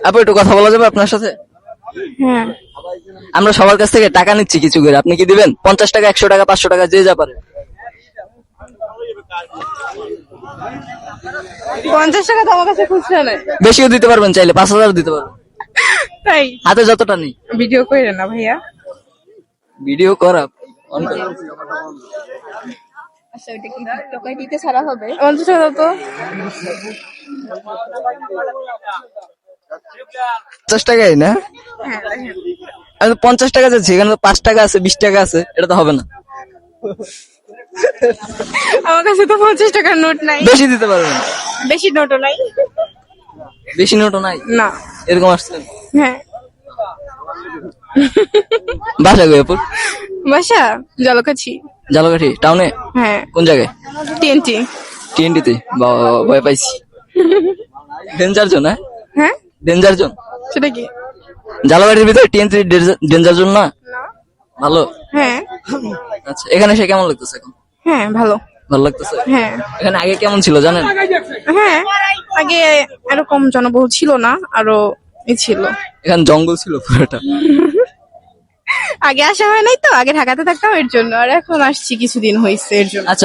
আপু একটু কথা বলা যাবে আপনার সাথে? হ্যাঁ, আমরা সবার কাছ থেকে টাকা নিচ্ছি কিছু করে, আপনি কি দিবেন? 50 টাকা, 100 টাকা, 500 টাকা, যে যা পারে। 50 টাকা তো আমার কাছে খুচরা নাই। বেশিও দিতে পারবেন, চাইলে 5,000 দিতে পারবেন, তাই হাতে যতটা নেই। ভিডিও করে না ভাইয়া। ভিডিও করা on করো। আচ্ছা, ওইটা কি টোকাই দিতে ছাড়া হবে? 50 টাকা তো 50 টাকাই না? হ্যাঁ, দেখেন। আমি তো 50 টাকা যাচ্ছি, এখানে তো 5 টাকা আছে, 20 টাকা আছে, এটা তো হবে না। আমার কাছে তো 50 টাকার নোট নাই, বেশি দিতে পারবেন? বেশি নোটও নাই। বেশি নোটও নাই, না। এরকম আসছেন। হ্যাঁ, বাসা কই আপুর? বাসা জলকাছি। ঝালকাঠি টাউনে? হ্যাঁ, কোন জায়গায়? TNT। TNT-তে? ভয় পাইছি। Danger zone? হ্যাঁ, হ্যাঁ, ডেঞ্জার জোন। সেটা কি? ঝালকাঠির ভিতরে TNT ডেঞ্জার জোন না? না। ভালো। হ্যাঁ, আচ্ছা, এখানে সে কেমন লাগতেছে এখন? হ্যাঁ, ভালো। ভালো লাগতেছে? হ্যাঁ, এখানে আগে কেমন ছিল জানেন? হ্যাঁ, আগে এরকম জনবহুল ছিল না, আরো ছিল। এখানে জঙ্গল ছিল পুরোটা। আগে আসা হয় নাই তো, আগে ঢাকাতে থাকতাম এর জন্য, আর এখন আসছি কিছুদিন হয়েছে এর জন্য। আচ্ছা।